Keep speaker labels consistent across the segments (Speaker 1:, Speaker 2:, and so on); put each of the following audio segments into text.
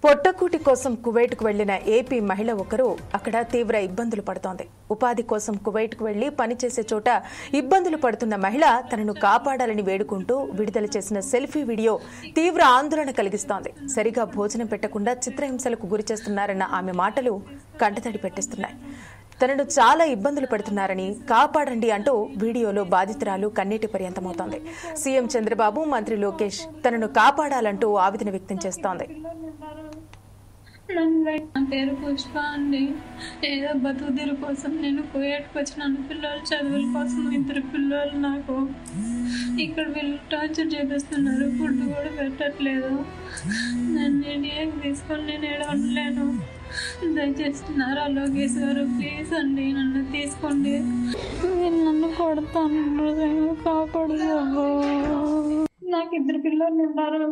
Speaker 1: పొట్టకూటి కోసం కువైట్కు వెళ్లిన ఏపీ మహిళ ఒకరు అక్కడ తీవ్ర ఇబ్బందులు పడుతోంది. ఉపాధి కోసం కువైట్కు వెళ్లి పనిచేసే చోట ఇబ్బందులు పడుతున్న మహిళ తనను కాపాడాలని వేడుకుంటూ విడుదల చేసిన సెల్ఫీ వీడియో తీవ్ర ఆందోళన కలిగిస్తోంది. సరిగా భోజనం పెట్టకుండా చిత్రహింసలకు గురి చేస్తున్నారన్న ఆమె మాటలు కంటతడి పెట్టిస్తున్నాయి. తనను చాలా ఇబ్బందులు పెడుతున్నారని, కాపాడండి అంటూ వీడియోలో బాధితురాలు కన్నీటి పర్యంతమవుతోంది. సీఎం చంద్రబాబు, మంత్రి లోకేష్ తనను కాపాడాలంటూ ఆవేదన వ్యక్తం చేస్తోంది.
Speaker 2: నా పేరు పుష్ప అండి. ఏదో బతుకుదెరు కోసం నేను కువైట్కి వచ్చినాను. పిల్లలు చదువుల కోసం, ఇద్దరు పిల్లలు నాకు. ఇక్కడ వీళ్ళు టార్చర్ చేపిస్తున్నారు, ఫుడ్ కూడా పెట్టట్లేదు. నన్ను ఇండియాకి తీసుకొని నేను ఏడ ఉండలేను. దయచేసి నారా లోకేష్ గారు ప్లీజ్ అండి నన్ను తీసుకోండి. నేను నన్ను కొడతాను, కాపాడు. నాకు ఇద్దరు పిల్లలు ఉన్నారు.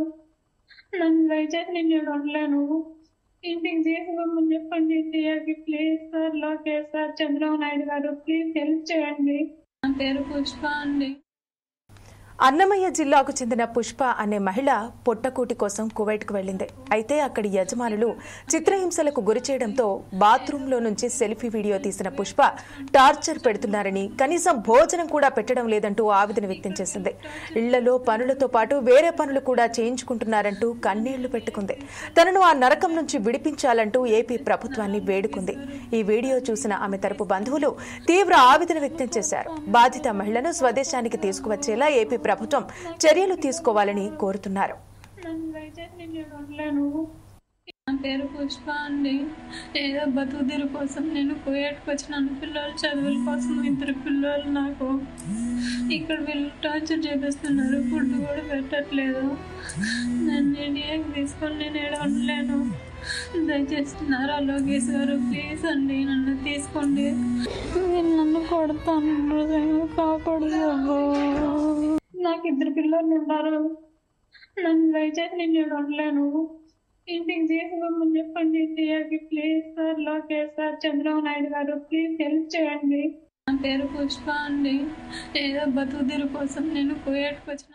Speaker 2: నన్ను దయచేసి నేను ఏడ ఉండలేను. ఇంటికి తీసుకోమని చెప్పండి. ఇండియాకి please sir, Lokesh sir, Chandrababu Naidu గారు ప్లీజ్ హెల్ప్ చేయండి. నా పేరు పుష్ప అండి.
Speaker 1: అన్నమయ్య జిల్లాకు చెందిన పుష్ప అనే మహిళ పొట్టకూటి కోసం కువైట్కు వెళ్లింది. అయితే అక్కడి యజమానులు చిత్రహింసలకు గురి చేయడంతో బాత్రూంలో నుంచి సెల్ఫీ వీడియో తీసిన పుష్ప టార్చర్ పెడుతున్నారని, కనీసం భోజనం కూడా పెట్టడం లేదంటూ ఆవేదన వ్యక్తం చేసింది. ఇళ్లలో పనులతో పాటు వేరే పనులు కూడా చేయించుకుంటున్నారంటూ కన్నీళ్లు పెట్టుకుంది. తనను ఆ నరకం నుంచి విడిపించాలంటూ ఏపీ ప్రభుత్వాన్ని వేడుకుంది. ఈ వీడియో చూసిన ఆమె తరపు బంధువులు తీవ్ర ఆవేదన వ్యక్తం చేశారు. బాధిత మహిళను స్వదేశానికి తీసుకువచ్చేలా ఏపీ ప్రభుత్వం చర్యలు తీసుకోవాలని కోరుతున్నారు.
Speaker 2: నా పేరు పుష్ప అండి. ఏదో బతుకుదెరు కోసం నేను కువైట్కి వచ్చినాను. పిల్లలు చదువుల కోసం, ఇద్దరు పిల్లలు నాకు. ఇక్కడ వీళ్ళు టార్చర్ చేపిస్తున్నారు, ఫుడ్ కూడా పెట్టట్లేదు. నన్ను ఇండియాకి తీసుకొని నేను ఏడ ఉండలేను. దయచేసి నారా లోకేష్ గారు ప్లీజ్ అండి నన్ను తీసుకోండి. నేను నన్ను కొడతాను, కాపాడు. నాకు ఇద్దరు పిల్లలు ఉన్నారు. నన్ను దయచేసి నేను ఏడ ఉండలేను. ఇంటికి తీసుకోమని చెప్పండి. ఇండియాకి please sir, Lokesh sir, Chandrababu Naidu గారు ప్లీజ్ హెల్ప్ చేయండి. నా పేరు పుష్ప అండి. ఏదో బతుకుదెరు కోసం నేను కువైట్కి వచ్చిన